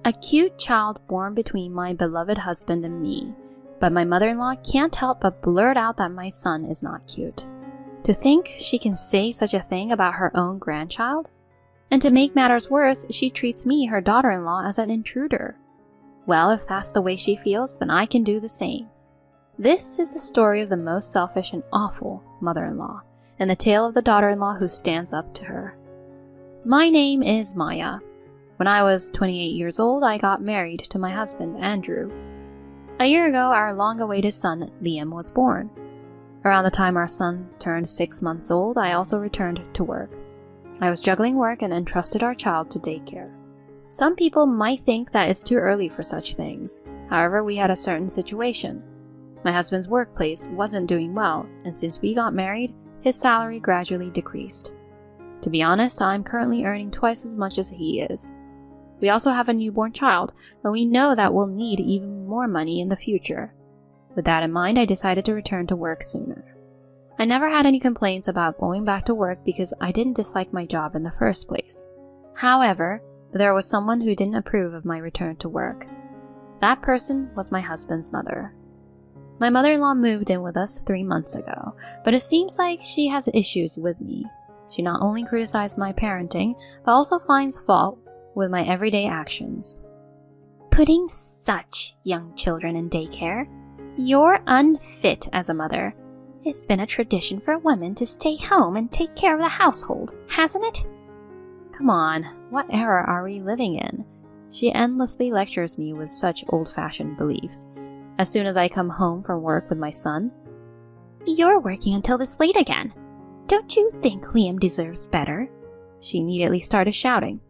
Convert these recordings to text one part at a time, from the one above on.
A cute child born between my beloved husband and me, but my mother-in-law can't help but blurt out that my son is not cute. To think she can say such a thing about her own grandchild? And to make matters worse, she treats me, her daughter-in-law, as an intruder. Well, if that's the way she feels, then I can do the same. This is the story of the most selfish and awful mother-in-law, and the tale of the daughter-in-law who stands up to her. My name is Maya. When I was 28 years old, I got married to my husband, Andrew. A year ago, our long-awaited son, Liam, was born. Around the time our son turned 6 months old, I also returned to work. I was juggling work and entrusted our child to daycare. Some people might think that it's too early for such things. However, we had a certain situation. My husband's workplace wasn't doing well, and since we got married, his salary gradually decreased. To be honest, I'm currently earning twice as much as he is. We also have a newborn child, and we know that we'll need even more money in the future. With that in mind, I decided to return to work sooner. I never had any complaints about going back to work because I didn't dislike my job in the first place. However, there was someone who didn't approve of my return to work. That person was my husband's mother. My mother-in-law moved in with us 3 months ago, but it seems like she has issues with me. She not only criticized my parenting, but also finds fault with my everyday actions. Putting such young children in daycare? You're unfit as a mother. It's been a tradition for women to stay home and take care of the household, hasn't it? Come on, what era are we living in? She endlessly lectures me with such old-fashioned beliefs. As soon as I come home from work with my son, "You're working until this late again. Don't you think Liam deserves better?" She immediately started shouting.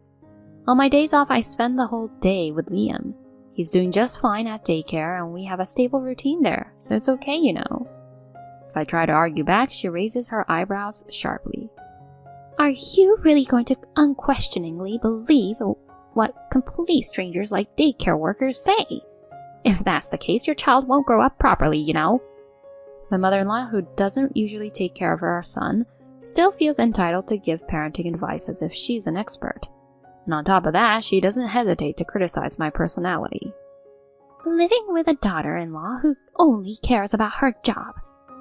On my days off, I spend the whole day with Liam. He's doing just fine at daycare and we have a stable routine there, so it's okay, you know. If I try to argue back, she raises her eyebrows sharply. Are you really going to unquestioningly believe what complete strangers like daycare workers say? If that's the case, your child won't grow up properly, you know. My mother-in-law, who doesn't usually take care of her son, still feels entitled to give parenting advice as if she's an expert. And on top of that, she doesn't hesitate to criticize my personality. Living with a daughter-in-law who only cares about her job.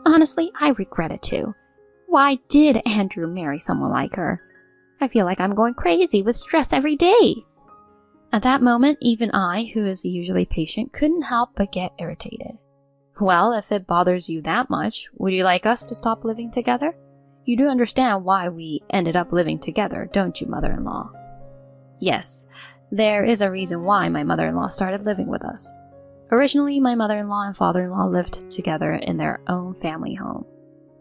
Honestly, I regret it too. Why did Andrew marry someone like her? I feel like I'm going crazy with stress every day. At that moment, even I, who is usually patient, couldn't help but get irritated. Well, if it bothers you that much, would you like us to stop living together? You do understand why we ended up living together, don't you, mother-in-law? Yes, there is a reason why my mother-in-law started living with us. Originally, my mother-in-law and father-in-law lived together in their own family home.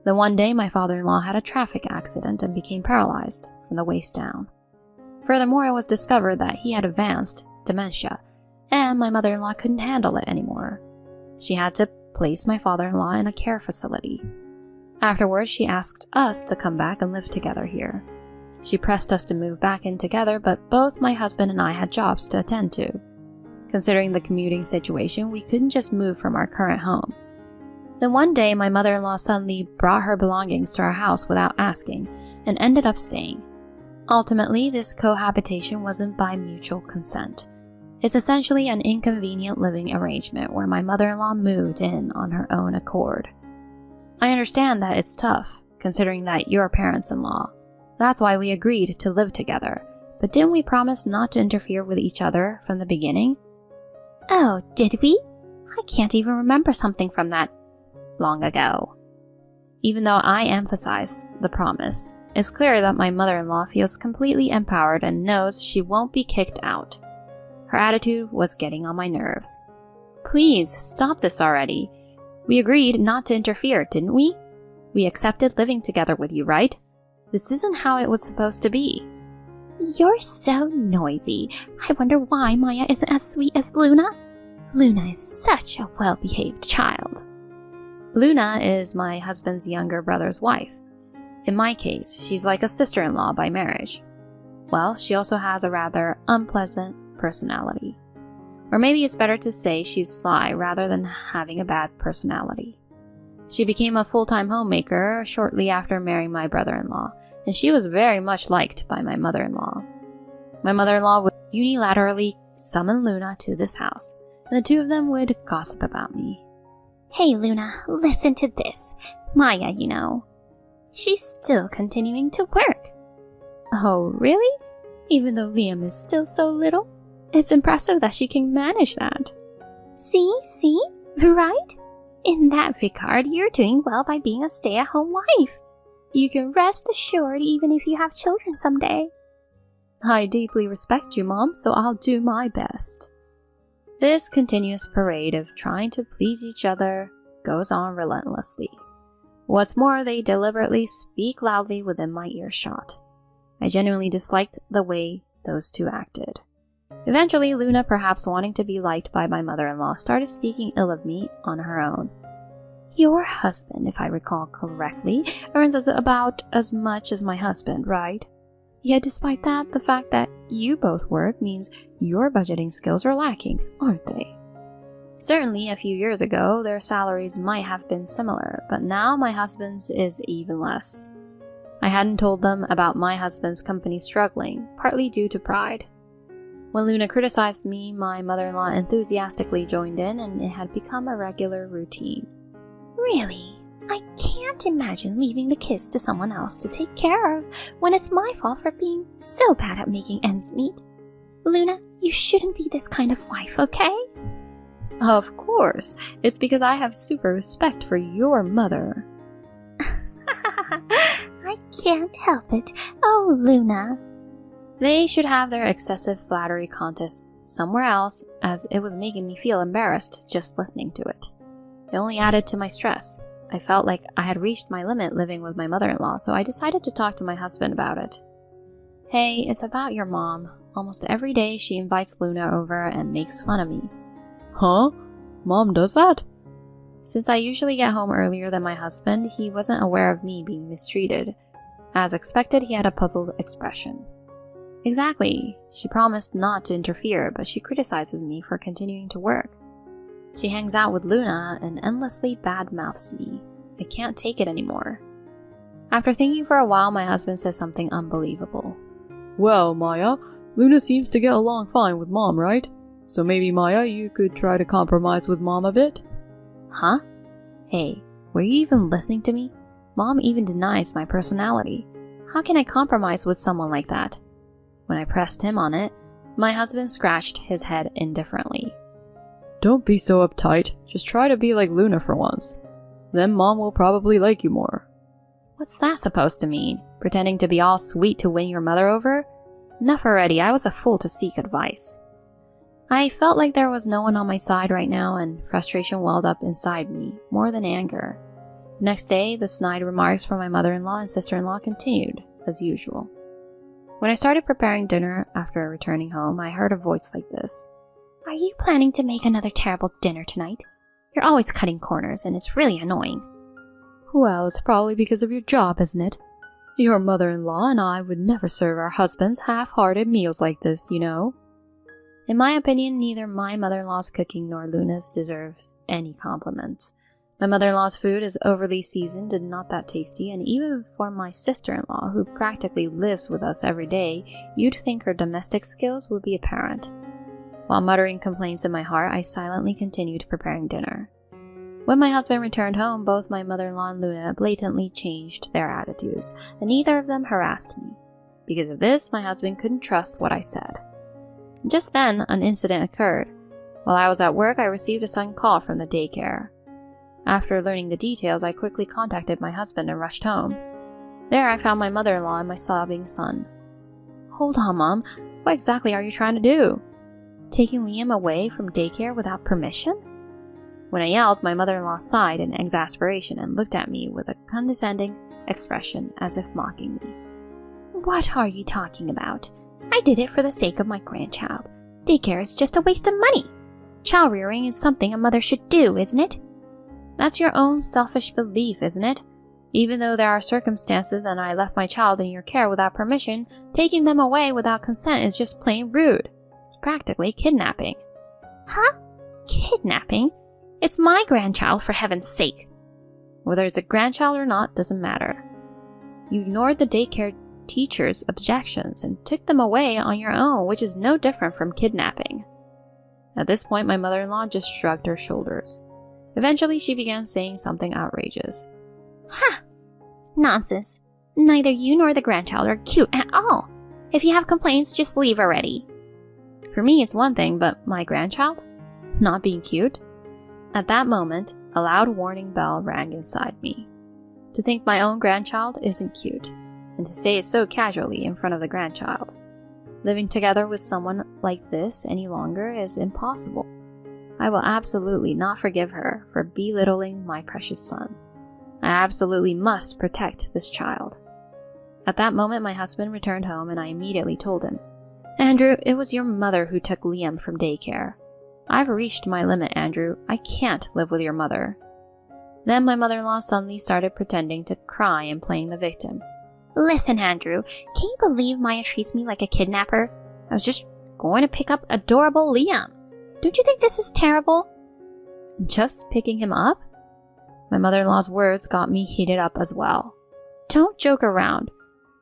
Then one day, my father-in-law had a traffic accident and became paralyzed from the waist down. Furthermore, it was discovered that he had advanced dementia, and my mother-in-law couldn't handle it anymore. She had to place my father-in-law in a care facility. Afterwards, she asked us to come back and live together here. She pressed us to move back in together, but both my husband and I had jobs to attend to. Considering the commuting situation, we couldn't just move from our current home. Then one day, my mother-in-law suddenly brought her belongings to our house without asking, and ended up staying. Ultimately, this cohabitation wasn't by mutual consent. It's essentially an inconvenient living arrangement where my mother-in-law moved in on her own accord. I understand that it's tough, considering that you're parents-in-law. That's why we agreed to live together. But didn't we promise not to interfere with each other from the beginning? Oh, did we? I can't even remember something from that long ago. Even though I emphasize the promise, it's clear that my mother-in-law feels completely empowered and knows she won't be kicked out. Her attitude was getting on my nerves. Please, stop this already. We agreed not to interfere, didn't we? We accepted living together with you, right? This isn't how it was supposed to be. You're so noisy. I wonder why Maya isn't as sweet as Luna. Luna is such a well-behaved child. Luna is my husband's younger brother's wife. In my case, she's like a sister-in-law by marriage. Well, she also has a rather unpleasant personality. Or maybe it's better to say she's sly rather than having a bad personality. She became a full-time homemaker shortly after marrying my brother-in-law, and she was very much liked by my mother-in-law. My mother-in-law would unilaterally summon Luna to this house, and the two of them would gossip about me. Hey Luna, listen to this. Maya, you know, she's still continuing to work. Oh, really? Even though Liam is still so little? It's impressive that she can manage that. See, right? In that regard, you're doing well by being a stay-at-home wife. You can rest assured even if you have children someday. I deeply respect you, Mom, so I'll do my best. This continuous parade of trying to please each other goes on relentlessly. What's more, they deliberately speak loudly within my earshot. I genuinely disliked the way those two acted. Eventually, Luna, perhaps wanting to be liked by my mother-in-law, started speaking ill of me on her own. Your husband, if I recall correctly, earns about as much as my husband, right? Yet despite that, the fact that you both work means your budgeting skills are lacking, aren't they? Certainly, a few years ago, their salaries might have been similar, but now my husband's is even less. I hadn't told them about my husband's company struggling, partly due to pride. When Luna criticized me, my mother-in-law enthusiastically joined in, and it had become a regular routine. Really? I can't imagine leaving the kids to someone else to take care of when it's my fault for being so bad at making ends meet. Luna, you shouldn't be this kind of wife, okay? Of course. It's because I have super respect for your mother. I can't help it. Oh, Luna. They should have their excessive flattery contest somewhere else, as it was making me feel embarrassed just listening to it. It only added to my stress. I felt like I had reached my limit living with my mother-in-law, so I decided to talk to my husband about it. Hey, it's about your mom. Almost every day she invites Luna over and makes fun of me. Huh? Mom does that? Since I usually get home earlier than my husband, he wasn't aware of me being mistreated. As expected, he had a puzzled expression. Exactly. She promised not to interfere, but she criticizes me for continuing to work. She hangs out with Luna and endlessly badmouths me. I can't take it anymore. After thinking for a while, my husband says something unbelievable. Well, Maya, Luna seems to get along fine with Mom, right? So maybe, Maya, you could try to compromise with Mom a bit? Huh? Hey, were you even listening to me? Mom even denies my personality. How can I compromise with someone like that? When I pressed him on it, my husband scratched his head indifferently. Don't be so uptight. Just try to be like Luna for once. Then Mom will probably like you more. What's that supposed to mean? Pretending to be all sweet to win your mother over? Enough already, I was a fool to seek advice. I felt like there was no one on my side right now, and frustration welled up inside me, more than anger. Next day, the snide remarks from my mother-in-law and sister-in-law continued, as usual. When I started preparing dinner after returning home, I heard a voice like this. Are you planning to make another terrible dinner tonight? You're always cutting corners, and it's really annoying. Well, it's probably because of your job, isn't it? Your mother-in-law and I would never serve our husbands half-hearted meals like this, you know. In my opinion, neither my mother-in-law's cooking nor Luna's deserves any compliments. My mother-in-law's food is overly seasoned and not that tasty, and even for my sister-in-law, who practically lives with us every day, you'd think her domestic skills would be apparent. While muttering complaints in my heart, I silently continued preparing dinner. When my husband returned home, both my mother-in-law and Luna blatantly changed their attitudes, and neither of them harassed me. Because of this, my husband couldn't trust what I said. Just then, an incident occurred. While I was at work, I received a sudden call from the daycare. After learning the details, I quickly contacted my husband and rushed home. There, I found my mother-in-law and my sobbing son. Hold on, Mom. What exactly are you trying to do? Taking Liam away from daycare without permission? When I yelled, my mother-in-law sighed in exasperation and looked at me with a condescending expression as if mocking me. What are you talking about? I did it for the sake of my grandchild. Daycare is just a waste of money. Child rearing is something a mother should do, isn't it? That's your own selfish belief, isn't it? Even though there are circumstances and I left my child in your care without permission, taking them away without consent is just plain rude. It's practically kidnapping. Huh? Kidnapping? It's my grandchild, for heaven's sake. Whether it's a grandchild or not doesn't matter. You ignored the daycare teacher's objections and took them away on your own, which is no different from kidnapping. At this point, my mother-in-law just shrugged her shoulders. Eventually, she began saying something outrageous. Ha! Nonsense. Neither you nor the grandchild are cute at all. If you have complaints, just leave already. For me, it's one thing, but my grandchild? Not being cute? At that moment, a loud warning bell rang inside me. To think my own grandchild isn't cute, and to say it so casually in front of the grandchild. Living together with someone like this any longer is impossible. I will absolutely not forgive her for belittling my precious son. I absolutely must protect this child. At that moment, my husband returned home and I immediately told him, Andrew, it was your mother who took Liam from daycare. I've reached my limit, Andrew. I can't live with your mother. Then my mother-in-law suddenly started pretending to cry and playing the victim. Listen, Andrew, can you believe Maya treats me like a kidnapper? I was just going to pick up adorable Liam. Don't you think this is terrible? Just picking him up? My mother-in-law's words got me heated up as well. Don't joke around.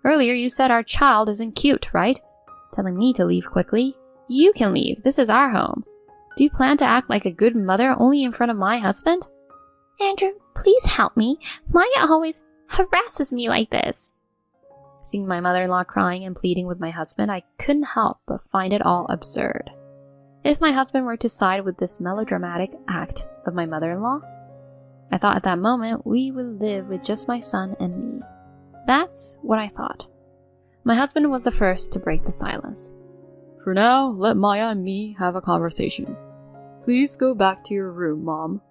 Earlier you said our child isn't cute, right? Telling me to leave quickly. You can leave. This is our home. Do you plan to act like a good mother only in front of my husband? Andrew, please help me. Maya always harasses me like this. Seeing my mother-in-law crying and pleading with my husband, I couldn't help but find it all absurd. If my husband were to side with this melodramatic act of my mother-in-law, I thought at that moment we would live with just my son and me. That's what I thought. My husband was the first to break the silence. For now, let Maya and me have a conversation. Please go back to your room, Mom.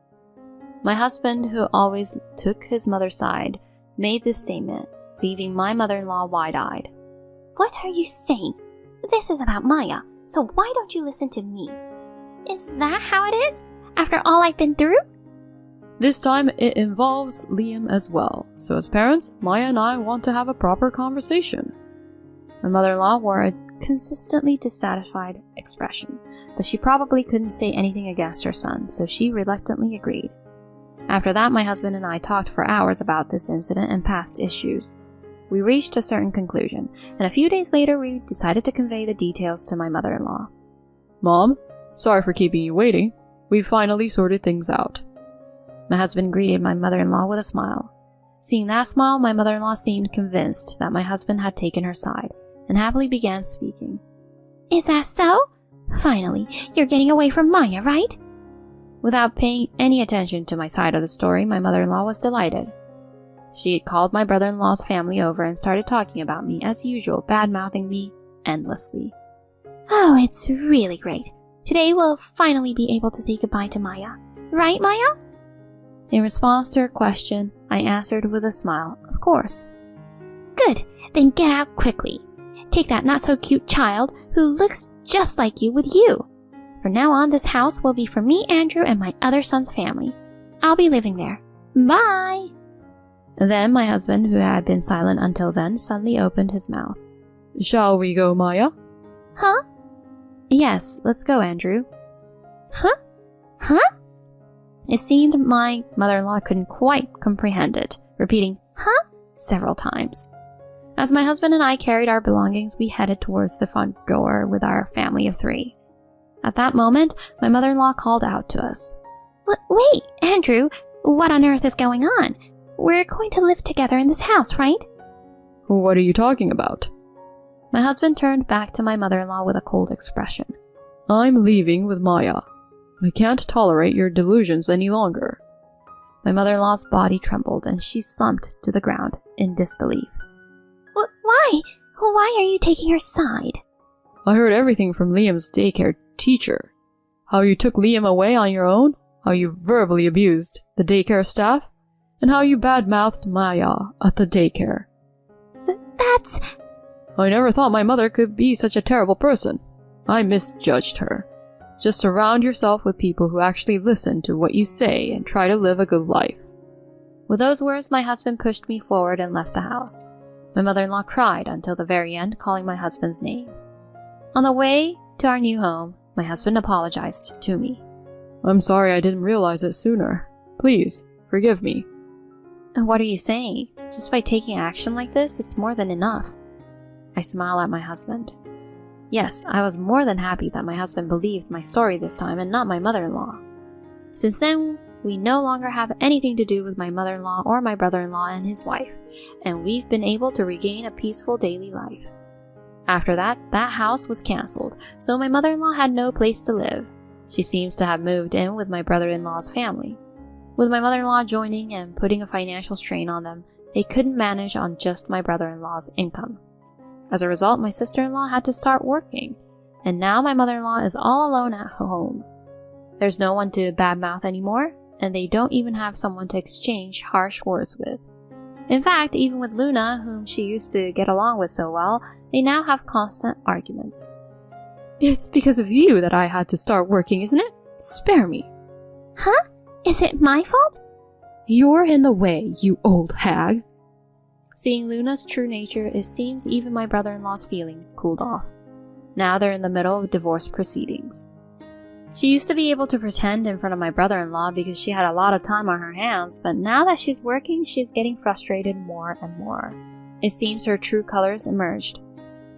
My husband, who always took his mother's side, made this statement, leaving my mother-in-law wide-eyed. What are you saying? This is about Maya, so why don't you listen to me? Is that how it is? After all I've been through? This time it involves Liam as well, so as parents, Maya and I want to have a proper conversation. My mother-in-law wore a consistently dissatisfied expression, but she probably couldn't say anything against her son, so she reluctantly agreed. After that, my husband and I talked for hours about this incident and past issues. We reached a certain conclusion, and a few days later we decided to convey the details to my mother-in-law. Mom, sorry for keeping you waiting. We've finally sorted things out. My husband greeted my mother-in-law with a smile. Seeing that smile, my mother-in-law seemed convinced that my husband had taken her side, and happily began speaking. Is that so? Finally, you're getting away from Maya, right? Without paying any attention to my side of the story, my mother-in-law was delighted. She had called my brother-in-law's family over and started talking about me, as usual, bad-mouthing me endlessly. Oh, it's really great. Today we'll finally be able to say goodbye to Maya. Right, Maya? In response to her question, I answered with a smile, of course. Good, then get out quickly. Take that not-so-cute child who looks just like you with you. From now on, this house will be for me, Andrew, and my other son's family. I'll be living there. Bye! Then my husband, who had been silent until then, suddenly opened his mouth. Shall we go, Maya? Huh? Yes, let's go, Andrew. Huh? Huh? It seemed my mother-in-law couldn't quite comprehend it, repeating, huh? Several times. As my husband and I carried our belongings, we headed towards the front door with our family of 3. At that moment, my mother-in-law called out to us. Wait, Andrew, what on earth is going on? We're going to live together in this house, right? What are you talking about? My husband turned back to my mother-in-law with a cold expression. I'm leaving with Maya. I can't tolerate your delusions any longer. My mother-in-law's body trembled and she slumped to the ground in disbelief. Why? Why are you taking her side? I heard everything from Liam's daycare teacher. How you took Liam away on your own, how you verbally abused the daycare staff, and how you bad-mouthed Maya at the daycare. That's... I never thought my mother could be such a terrible person. I misjudged her. Just surround yourself with people who actually listen to what you say and try to live a good life. With those words, my husband pushed me forward and left the house. My mother-in-law cried until the very end, calling my husband's name. On the way to our new home, my husband apologized to me. I'm sorry I didn't realize it sooner. Please, forgive me. And what are you saying? Just by taking action like this, it's more than enough. I smile at my husband. Yes, I was more than happy that my husband believed my story this time and not my mother-in-law. Since then, we no longer have anything to do with my mother-in-law or my brother-in-law and his wife, and we've been able to regain a peaceful daily life. After that house was cancelled, so my mother-in-law had no place to live. She seems to have moved in with my brother-in-law's family. With my mother-in-law joining and putting a financial strain on them, they couldn't manage on just my brother-in-law's income. As a result, my sister-in-law had to start working, and now my mother-in-law is all alone at home. There's no one to badmouth anymore, and they don't even have someone to exchange harsh words with. In fact, even with Luna, whom she used to get along with so well, they now have constant arguments. It's because of you that I had to start working, isn't it? Spare me. Huh? Is it my fault? You're in the way, you old hag. Seeing Luna's true nature, it seems even my brother-in-law's feelings cooled off. Now they're in the middle of divorce proceedings. She used to be able to pretend in front of my brother-in-law because she had a lot of time on her hands, but now that she's working, she's getting frustrated more and more. It seems her true colors emerged.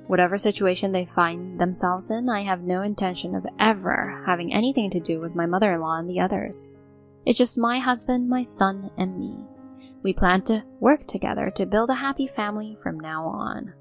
Whatever situation they find themselves in, I have no intention of ever having anything to do with my mother-in-law and the others. It's just my husband, my son, and me. We plan to work together to build a happy family from now on.